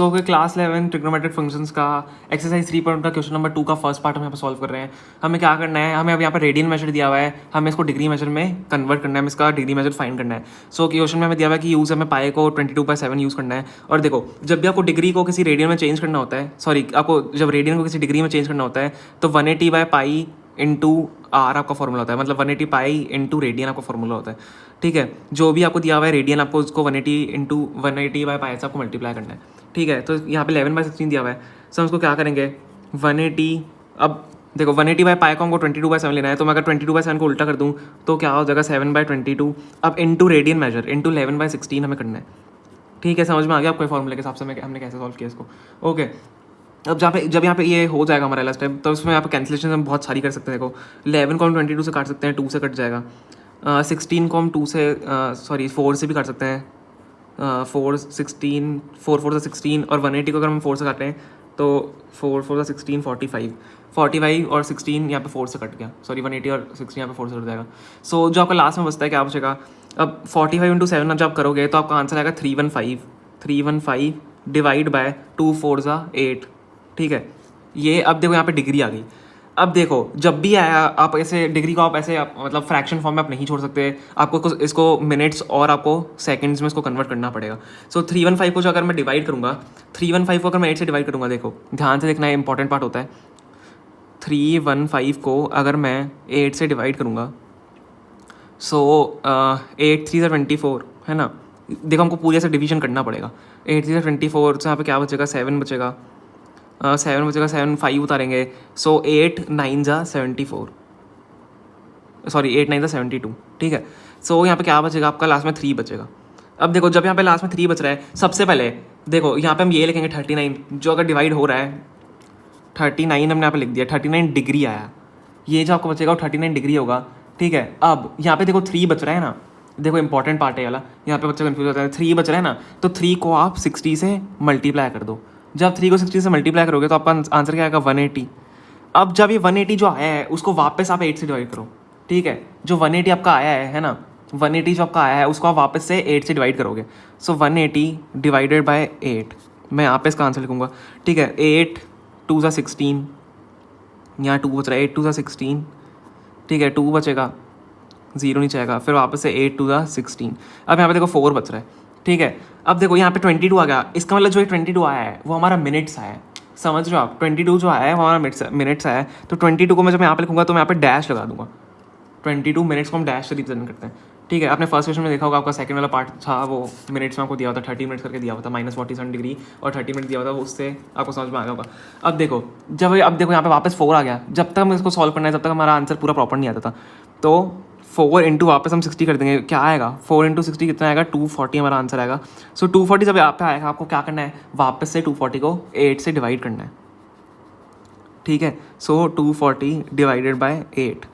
तो class 11 trigonometric functions का exercise 3 का क्वेश्चन नंबर 2 का फर्स्ट पार्ट हम यहाँ पर सॉल्व कर रहे हैं। हमें क्या करना है, हमें अब यहाँ पर रेडियन मेजर दिया हुआ है, हमें इसको डिग्री मेजर में कन्वर्ट करना है, हमें इसका डिग्री मेजर फाइंड करना है। सो क्वेश्चन में हमें दिया हुआ है कि यूज़ हमें पाई को 22/7 यूज़ करना है। और देखो, जब भी आपको डिग्री को किसी रेडियन में चेंज करना होता है, सॉरी आपको जब रेडियन को किसी डिग्री में चेंज करना होता है तो 180/पाई इंटू आर आपका फॉर्मूला होता है, मतलब 180 इंटू रेडियन आपका फॉर्मूला होता है। ठीक है, जो भी आपको दिया हुआ है रेडियन, आपको उसको 180/पाई से आपको मल्टीप्लाई करना है। ठीक है, तो यहाँ पे 11/16 दिया हुआ है। सो हम उसको क्या करेंगे, 180, अब देखो 180/पाई को हमको 22/7 लेना है, तो मैं अगर 22/7 को उल्टा कर दूँ तो क्या हो जाएगा 7/22। अब इंटू रेडियन मेजर इंटू 11/16 हमें करना है। ठीक है, समझ में आ गया आपको फॉर्मूले के हिसाब से हमने कैसे सॉल्व किया इसको। ओके, अब जब यहाँ पे ये हो जाएगा हमारा लास्ट टाइम, तो उसमें यहाँ पे कैंसिलेशन हम बहुत सारी कर सकते हैं। देखो 11 को हम 22 से काट सकते हैं, 2 से कट जाएगा। 16 को हम 2 से 4 से भी काट सकते हैं। 4 4 से 16, और 180 को अगर हम 4 से काटें तो 4 4 से 16 45 और 16 यहाँ पे 4 से कट गया, सॉरी 180 और 16 यहाँ पे 4 से कट जाएगा। सो जो आपका लास्ट में बचता है क्या बचेगा, अब 45 इंटू 7 जब आप करोगे तो आपका आंसर आएगा 315 डिवाइड बाय 2 4 8। ठीक है, ये अब देखो यहाँ पे डिग्री आ गई। अब देखो जब भी आया आप ऐसे डिग्री को आप ऐसे मतलब फ्रैक्शन फॉर्म में आप नहीं छोड़ सकते, आपको इसको मिनट्स और आपको सेकंड्स में इसको कन्वर्ट करना पड़ेगा। सो 315 को जो अगर मैं डिवाइड करूँगा, 315 को अगर मैं 8 से डिवाइड करूँगा, देखो ध्यान से देखना, है इंपॉर्टेंट पार्ट होता है। 315 को अगर मैं 8 से डिवाइड करूँगा, सो 8 3 24 है ना। देखो हमको पूरे से डिवीजन करना पड़ेगा। 8 3 24 से यहाँ पे क्या बचेगा, 7 बचेगा। 7 5 उतारेंगे, सो 8 9 74, सॉरी 8 9 72। ठीक है, सो यहाँ पे क्या बचेगा आपका, लास्ट में 3 बचेगा। अब देखो जब यहाँ पे लास्ट में 3 बच रहा है, सबसे पहले देखो यहाँ पे हम ये लिखेंगे 39, जो अगर डिवाइड हो रहा है 39 हमने यहाँ पे लिख दिया, 39 डिग्री आया। ये जो आपको बचेगा वो 39 डिग्री होगा। ठीक है, अब यहाँ पे देखो 3 बच रहा है ना, देखो इंपॉर्टेंट पार्ट है वाला, यहाँ पे बच्चे कंफ्यूज होता है। 3 बच रहा है ना, तो 3 को आप 60 से मल्टीप्लाई कर दो। जब 3 को 60 से मल्टीप्लाई करोगे तो आपका आंसर क्या आएगा, 180। अब जब ये 180 जो आया है उसको वापस आप 8 से डिवाइड करो। ठीक है, जो 180 आपका आया है ना, 180 जो आपका आया है उसको आप वापस से 8 से डिवाइड करोगे। सो 180 डिवाइडेड बाय 8, मैं यहाँ पे इसका आंसर लिखूँगा। ठीक है, 8 2 16, यहाँ 2 बच रहा है, 8 2 16। ठीक है, 2 बचेगा, 0 नीचे आएगा, फिर वापस से 8 2 16। अब यहाँ पे देखो 4 बच रहा है। ठीक है, अब देखो यहाँ पे 22 आ गया, इसका मतलब जो 22 आया है वो हमारा मिनट्स आया है। समझ रहे हो आप, 22 जो आया है वो हमारा मिनट्स आया है। तो 22 को मैं जब यहाँ पे लिखूँगा तो मैं यहाँ पे डैश लगा दूंगा। 22 मिनट्स को हम डैश से रिप्रेजेंट करते हैं। ठीक है, आपने फर्स्ट क्वेश्चन में देखा होगा, आपका सेकंड वाला पार्ट था वो मिनट्स में आपको दिया होता, 30 मिनट्स करके दिया होता, -47 डिग्री और 30 मिनट दिया होता, वो उससे आपको समझ में आ गया होगा। अब देखो अब देखो यहाँ पे वापस 4 आ गया। जब तक हम इसको सॉल्व करना है तब तक हमारा आंसर पूरा प्रॉपर नहीं आता था। तो 4 इंटू वापस हम 60 कर देंगे, क्या आएगा 4 इंटू 60 कितना आएगा, 240 हमारा आंसर आएगा। सो 240 जब यहाँ पे आएगा आपको क्या करना है, वापस से 240 को 8 से डिवाइड करना है। ठीक है, सो 240 डिवाइडेड बाय 8।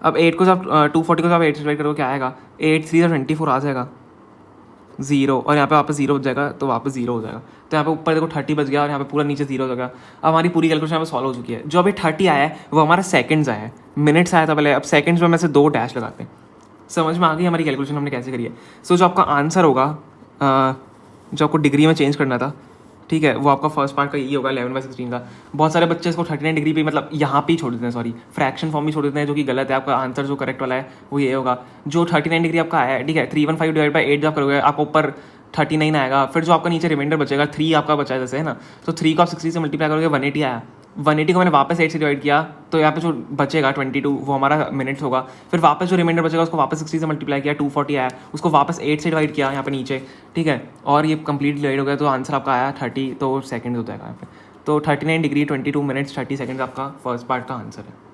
अब 8 को जब 240 को जब 8 से डिवाइड करोगे क्या आएगा, 8 3 24 आ जाएगा, 0, और यहाँ पे वापस 0 बच जाएगा, तो वापस 0 हो जाएगा। तो यहाँ पे ऊपर देखो 30 बच गया और यहाँ पे पूरा नीचे 0 हो जाएगा। अब हमारी पूरी कैलकुलेशन यहाँ पे सॉल्व हो चुकी है। जो अभी 30 आया है वो हमारा सेकंड्स आया है, मिनट्स आया था पहले, अब सेकंड्स में से 2 डैश लगाते हैं। समझ में आ गई हमारी कैलकुलेशन हमने कैसे करी है। सो जो आपका आंसर होगा, जो आपको डिग्री में चेंज करना था, ठीक है, वो आपका फर्स्ट पार्ट का यही होगा 11/16 का। बहुत सारे बच्चे इसको 39 डिग्री पे मतलब यहाँ पे ही छोड़ देते हैं, सॉरी फ्रैक्शन फॉर्म ही छोड़ देते हैं, जो कि गलत है। आपका आंसर जो करेक्ट वाला है वो ये होगा, जो 39 डिग्री आपका आया है। ठीक है, 315 डिवाइड बाई 8 जब करोगे आपको ऊपर 39 आएगा, फिर जो आपका नीचे रिमाइंडर बचेगा 3 आपका बचा है जैसे है ना, तो 3 को आप 60 से मल्टीप्लाई करोगे, 180 आया। 180 को मैंने वापस 8 से डिवाइड किया, तो यहाँ पे जो बचेगा 22 वो हमारा मिनट्स होगा। फिर वापस जो रिमाइंडर बचेगा उसको वापस 60 से मल्टीप्लाई किया, 240 आया, उसको वापस 8 से डिवाइड किया यहाँ पे नीचे। ठीक है, और ये कंप्लीट डिवाइड हो गया, तो आंसर आपका आया 30, तो सेकंड हो जाएगा यहाँ पे। तो 39 डिग्री 22 मिनट्स 30 सेकंड आपका फर्स्ट पार्ट का आंसर है।